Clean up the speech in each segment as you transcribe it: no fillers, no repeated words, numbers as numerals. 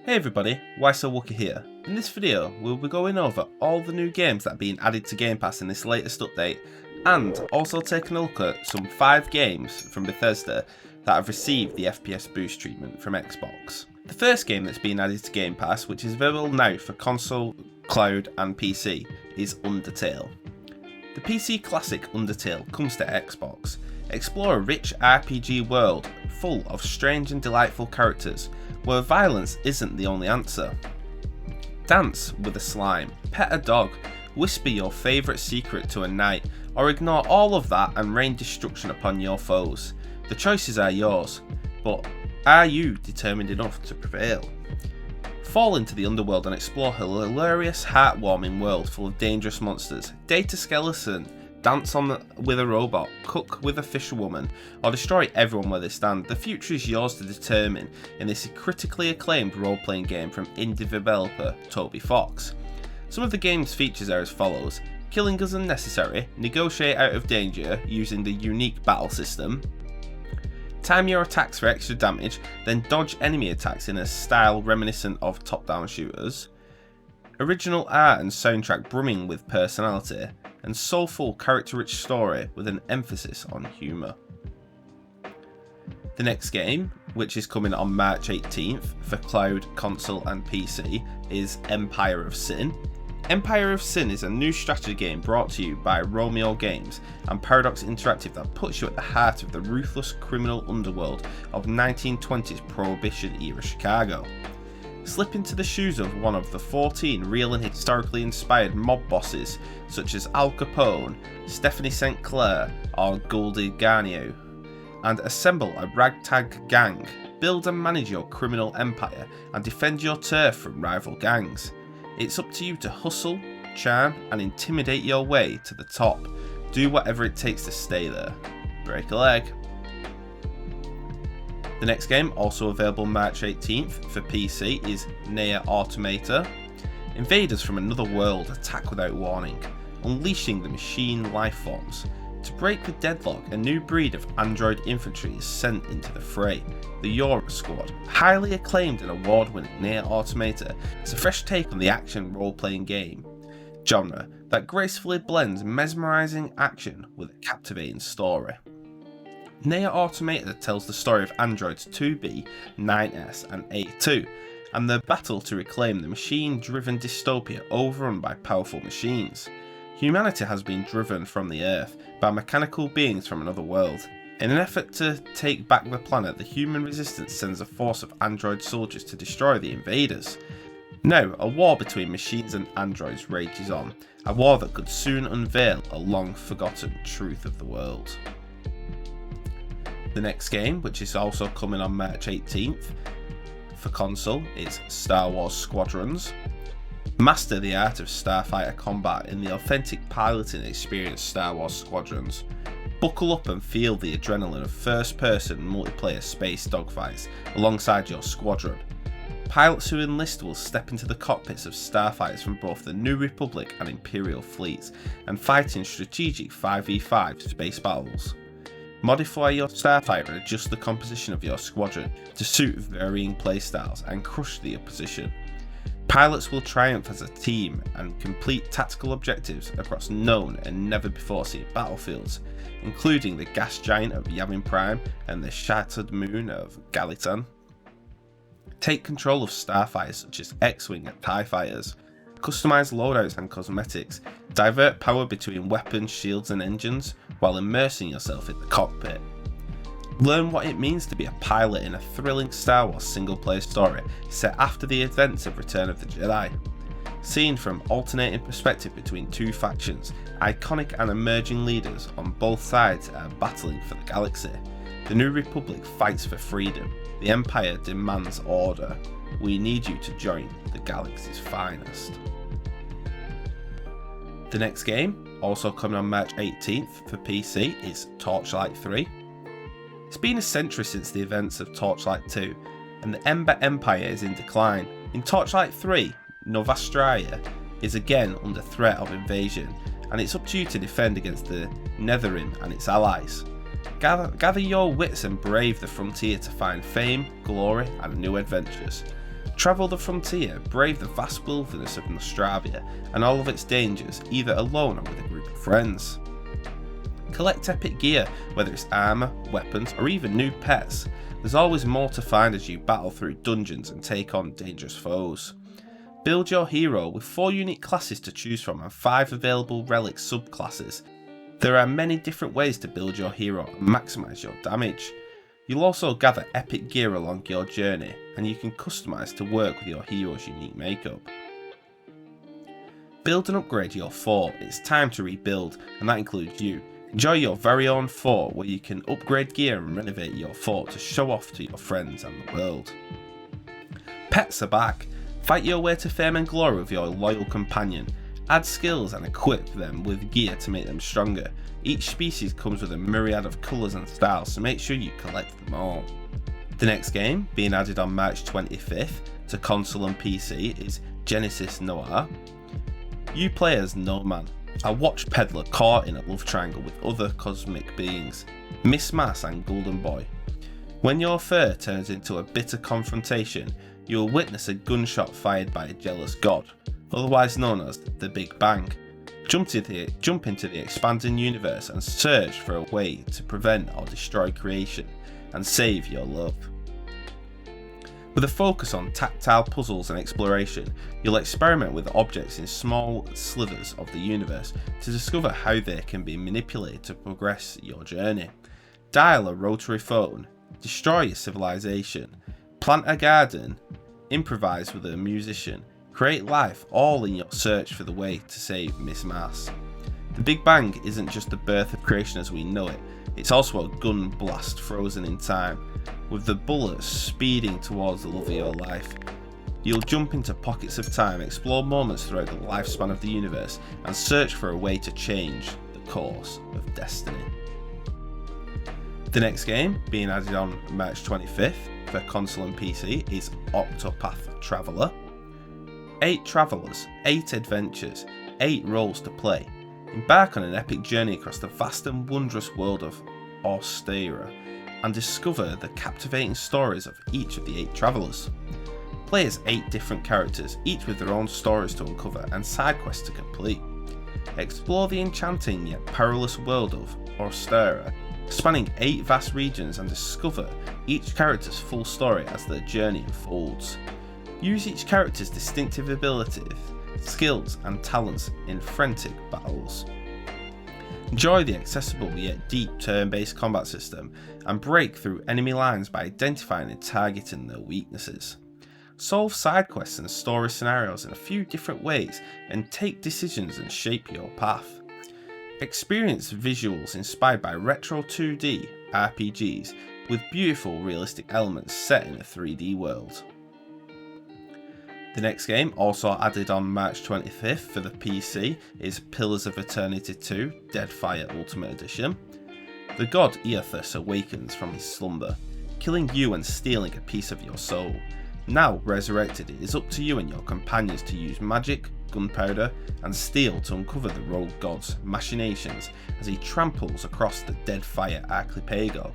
Hey everybody, So Wookie here. In this video, we'll be going over all the new games that have been added to Game Pass in this latest update, and also taking a look at some 5 games from Bethesda that have received the FPS Boost treatment from Xbox. The first game that's been added to Game Pass, which is available now for console, cloud and PC, is Undertale. The PC classic Undertale comes to Xbox. Explore a rich RPG world full of strange and delightful characters, where violence isn't the only answer. Dance with a slime, pet a dog, whisper your favourite secret to a knight, or ignore all of that and rain destruction upon your foes. The choices are yours, but are you determined enough to prevail? Fall into the underworld and explore a hilarious, heartwarming world full of dangerous monsters. Date a skeleton, dance with a robot, cook with a fisherwoman, or destroy everyone where they stand. The future is yours to determine in this critically acclaimed role-playing game from indie developer Toby Fox. Some of the game's features are as follows: killing is unnecessary, negotiate out of danger using the unique battle system, time your attacks for extra damage, then dodge enemy attacks in a style reminiscent of top-down shooters, original art and soundtrack brimming with personality, and soulful character-rich story with an emphasis on humour. The next game, which is coming on March 18th for cloud, console and PC, is Empire of Sin. Empire of Sin is a new strategy game brought to you by Romeo Games and Paradox Interactive that puts you at the heart of the ruthless criminal underworld of 1920s Prohibition-era Chicago. Slip into the shoes of one of the 14 real and historically inspired mob bosses such as Al Capone, Stephanie St. Clair or Goldie Garnier, and assemble a ragtag gang. Build and manage your criminal empire and defend your turf from rival gangs. It's up to you to hustle, charm and intimidate your way to the top. Do whatever it takes to stay there. Break a leg. The next game, also available March 18th for PC, is Nier Automata. Invaders from another world attack without warning, unleashing the machine lifeforms. To break the deadlock, a new breed of android infantry is sent into the fray, the Euro Squad. Highly acclaimed and award-winning Nier Automata is a fresh take on the action role-playing game genre that gracefully blends mesmerising action with a captivating story. Nier Automata tells the story of androids 2B, 9S and A2, and their battle to reclaim the machine-driven dystopia overrun by powerful machines. Humanity has been driven from the Earth by mechanical beings from another world. In an effort to take back the planet, the human resistance sends a force of android soldiers to destroy the invaders. Now, a war between machines and androids rages on, a war that could soon unveil a long-forgotten truth of the world. The next game, which is also coming on March 18th for console, is Star Wars Squadrons. Master the art of starfighter combat in the authentic piloting experience Star Wars Squadrons. Buckle up and feel the adrenaline of first-person multiplayer space dogfights alongside your squadron. Pilots who enlist will step into the cockpits of starfighters from both the New Republic and Imperial fleets and fight in strategic 5v5 space battles. Modify your starfighter and adjust the composition of your squadron to suit varying playstyles and crush the opposition. Pilots will triumph as a team and complete tactical objectives across known and never before seen battlefields, including the gas giant of Yavin Prime and the shattered moon of Galitan. Take control of starfighters such as X-Wing and TIE fighters. Customize loadouts and cosmetics. Divert power between weapons, shields and engines while immersing yourself in the cockpit. Learn what it means to be a pilot in a thrilling Star Wars single-player story set after the events of Return of the Jedi. Seen from alternating perspective between two factions, iconic and emerging leaders on both sides are battling for the galaxy. The New Republic fights for freedom. The Empire demands order. We need you to join the galaxy's finest. The next game, also coming on March 18th for PC, is Torchlight 3. It's been a century since the events of Torchlight II, and the Ember Empire is in decline. In Torchlight 3, Novastraia is again under threat of invasion, and it's up to you to defend against the Netherim and its allies. Gather your wits and brave the frontier to find fame, glory and new adventures. Travel the frontier, brave the vast wilderness of Nostravia and all of its dangers, either alone or with a group of friends. Collect epic gear, whether it's armour, weapons or even new pets. There's always more to find as you battle through dungeons and take on dangerous foes. Build your hero with 4 unique classes to choose from and 5 available relic subclasses. There are many different ways to build your hero and maximise your damage. You'll also gather epic gear along your journey, and you can customise to work with your hero's unique makeup. Build and upgrade your fort. It's time to rebuild, and that includes you. Enjoy your very own fort where you can upgrade gear and renovate your fort to show off to your friends and the world. Pets are back. Fight your way to fame and glory with your loyal companion. Add skills and equip them with gear to make them stronger. Each species comes with a myriad of colours and styles, so make sure you collect them all. The next game, being added on March 25th to console and PC, is Genesis Noir. You play as Nomad, a watch peddler caught in a love triangle with other cosmic beings, Miss Mass and Golden Boy. When your affair turns into a bitter confrontation, you will witness a gunshot fired by a jealous god, otherwise known as the Big Bang. Jump into the expanding universe and search for a way to prevent or destroy creation and save your love. With a focus on tactile puzzles and exploration, you'll experiment with objects in small slivers of the universe to discover how they can be manipulated to progress your journey. Dial a rotary phone, destroy a civilization, plant a garden, improvise with a musician, create life, all in your search for the way to save Miss Mass. The Big Bang isn't just the birth of creation as we know it, it's also a gun blast frozen in time, with the bullets speeding towards the love of your life. You'll jump into pockets of time, explore moments throughout the lifespan of the universe, and search for a way to change the course of destiny. The next game, being added on March 25th for console and PC, is Octopath Traveler. 8 travellers, 8 adventures, 8 roles to play. Embark on an epic journey across the vast and wondrous world of Australia and discover the captivating stories of each of the 8 travellers. Play as 8 different characters, each with their own stories to uncover and side quests to complete. Explore the enchanting yet perilous world of Australia, spanning 8 vast regions, and discover each character's full story as their journey unfolds. Use each character's distinctive abilities, skills and talents in frantic battles. Enjoy the accessible yet deep turn-based combat system and break through enemy lines by identifying and targeting their weaknesses. Solve side quests and story scenarios in a few different ways and take decisions and shape your path. Experience visuals inspired by retro 2D RPGs with beautiful realistic elements set in a 3D world. The next game, also added on March 25th for the PC, is Pillars of Eternity 2 Deadfire Ultimate Edition. The god Eothas awakens from his slumber, killing you and stealing a piece of your soul. Now resurrected, it is up to you and your companions to use magic, gunpowder and steel to uncover the rogue god's machinations as he tramples across the Deadfire archipelago.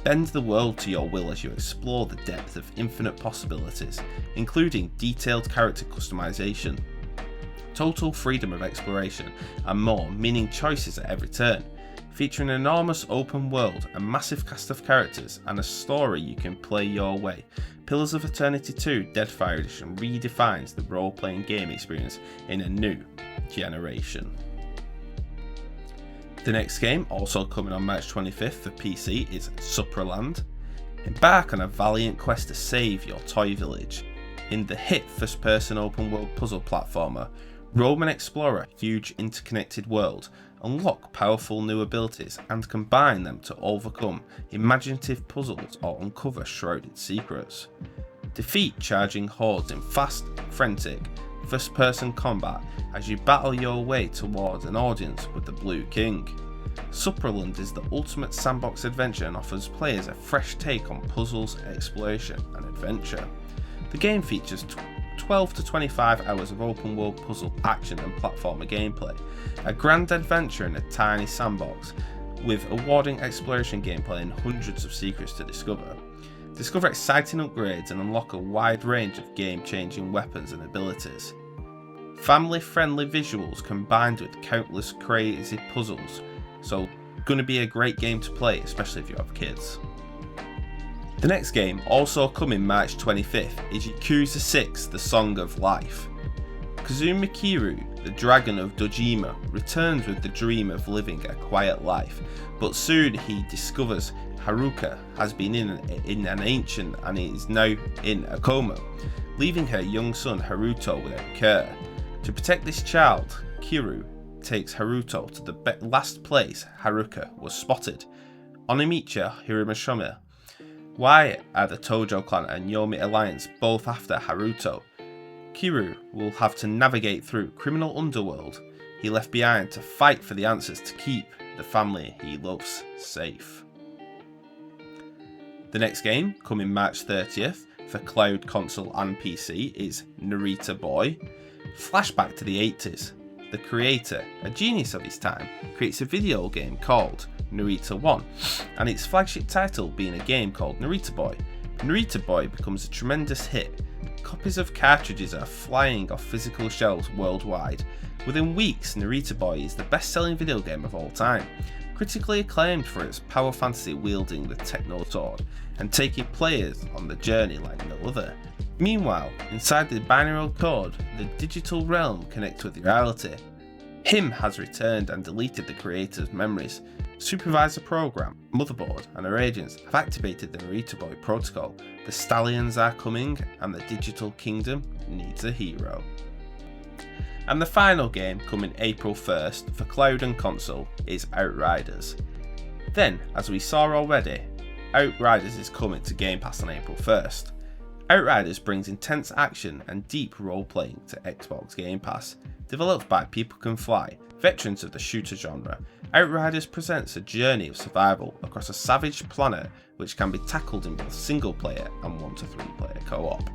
Bend the world to your will as you explore the depth of infinite possibilities, including detailed character customization, total freedom of exploration, and more meaning choices at every turn. Featuring an enormous open world, a massive cast of characters, and a story you can play your way, Pillars of Eternity 2 Deadfire Edition redefines the role-playing game experience in a new generation. The next game, also coming on March 25th for PC, is Supperland. Embark on a valiant quest to save your toy village. In the hit first-person open-world puzzle platformer, roam and explore a huge interconnected world, unlock powerful new abilities, and combine them to overcome imaginative puzzles or uncover shrouded secrets. Defeat charging hordes in fast, frantic, first-person combat as you battle your way towards an audience with the Blue King. Supperland is the ultimate sandbox adventure and offers players a fresh take on puzzles, exploration and adventure. The game features 12 to 25 hours of open world puzzle, action and platformer gameplay, a grand adventure in a tiny sandbox with awarding exploration gameplay and hundreds of secrets to discover. discover exciting upgrades and unlock a wide range of game-changing weapons and abilities. Family-friendly visuals combined with countless crazy puzzles, so gonna be a great game to play, especially if you have kids. The next game, also coming March 25th, is Yakuza 6: The Song of Life. Kazuma Kiryu, the Dragon of Dojima, returns with the dream of living a quiet life, but soon he discovers Haruka has been in an ancient and is now in a coma, leaving her young son Haruto without care. To protect this child, Kiryu takes Haruto to the last place Haruka was spotted, Onimicha Hiroshima. Why are the Tojo clan and Yomi alliance both after Haruto? Kiryu will have to navigate through criminal underworld he left behind to fight for the answers to keep the family he loves safe. The next game, coming March 30th for cloud, console and PC, is Narita Boy. Flashback to the 80s. The creator, a genius of his time, creates a video game called Narita 1, and its flagship title being a game called Narita Boy. Narita Boy becomes a tremendous hit. Copies of cartridges are flying off physical shelves worldwide. Within weeks, Narita Boy is the best-selling video game of all time, critically acclaimed for its power fantasy wielding the techno sword and taking players on the journey like no other. Meanwhile, inside the binary code, the digital realm connects with reality. Him has returned and deleted the creator's memories. Supervisor Program, Motherboard and her agents have activated the Narita Boy protocol. The stallions are coming and the digital kingdom needs a hero. And the final game, coming April 1st for cloud and console, is Outriders. Then, as we saw already, Outriders is coming to Game Pass on April 1st. Outriders brings intense action and deep role-playing to Xbox Game Pass. Developed by People Can Fly, veterans of the shooter genre, Outriders presents a journey of survival across a savage planet which can be tackled in both single-player and 1 to 3 player co-op.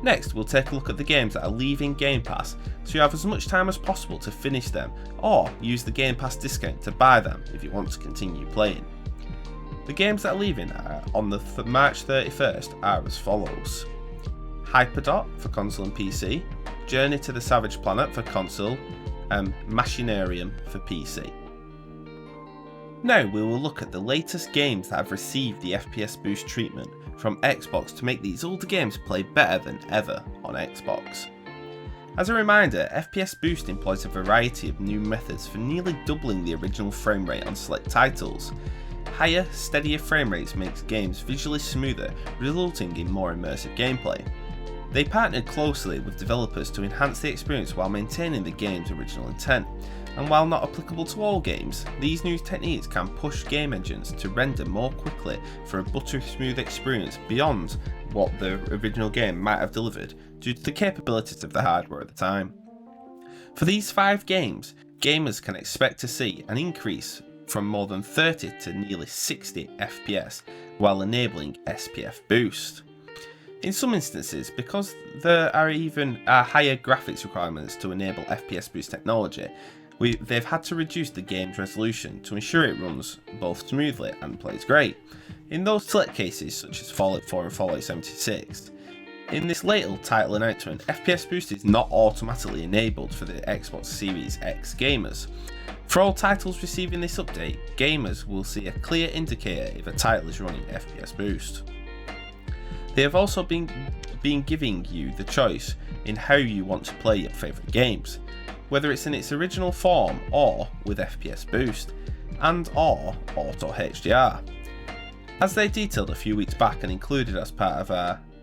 Next, we'll take a look at the games that are leaving Game Pass, so you have as much time as possible to finish them, or use the Game Pass discount to buy them if you want to continue playing. The games that are leaving on the March 31st are as follows: Hyperdot for console and PC, Journey to the Savage Planet for console, and Machinarium for PC. Now we will look at the latest games that have received the FPS Boost treatment from Xbox to make these older games play better than ever on Xbox. As a reminder, FPS Boost employs a variety of new methods for nearly doubling the original frame rate on select titles. Higher, steadier frame rates makes games visually smoother, resulting in more immersive gameplay. They partnered closely with developers to enhance the experience while maintaining the game's original intent, and while not applicable to all games, these new techniques can push game engines to render more quickly for a buttery smooth experience beyond what the original game might have delivered due to the capabilities of the hardware at the time. For these 5 games, gamers can expect to see an increase from more than 30 to nearly 60 FPS while enabling SPF Boost. In some instances, because there are even higher graphics requirements to enable FPS Boost technology, they've had to reduce the game's resolution to ensure it runs both smoothly and plays great. In those select cases, such as Fallout 4 and Fallout 76, in this later title announcement, FPS Boost is not automatically enabled for the Xbox Series X gamers. For all titles receiving this update, gamers will see a clear indicator if a title is running FPS Boost. They have also been giving you the choice in how you want to play your favourite games, whether it's in its original form or with FPS Boost, and or Auto HDR. As they detailed a few weeks back and included as part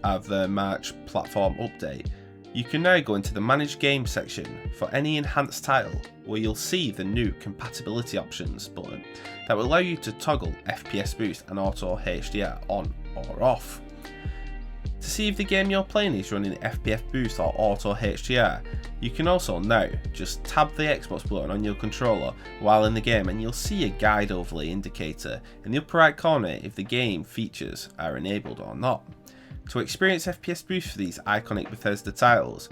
of the March platform update, you can now go into the Manage Games section for any enhanced title, where you'll see the new compatibility options button that will allow you to toggle FPS Boost and Auto HDR on or off. To see if the game you're playing is running FPS Boost or Auto HDR, you can also now just tap the Xbox button on your controller while in the game and you'll see a guide overlay indicator in the upper right corner if the game features are enabled or not. To experience FPS Boost for these iconic Bethesda titles,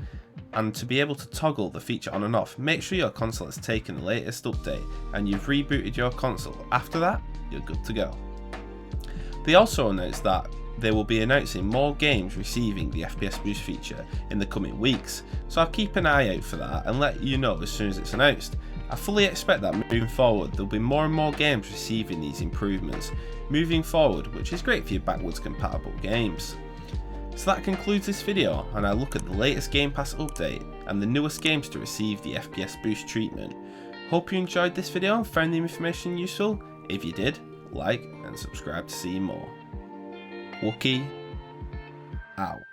and to be able to toggle the feature on and off, make sure your console has taken the latest update and you've rebooted your console. After that, you're good to go. They also announced that they will be announcing more games receiving the FPS Boost feature in the coming weeks, so I'll keep an eye out for that and let you know as soon as it's announced. I fully expect that moving forward there'll be more and more games receiving these improvements moving forward, which is great for your backwards compatible games. So that concludes this video, and I look at the latest Game Pass update and the newest games to receive the FPS Boost treatment. Hope you enjoyed this video and found the information useful. If you did, like and subscribe to see more. Wookie out.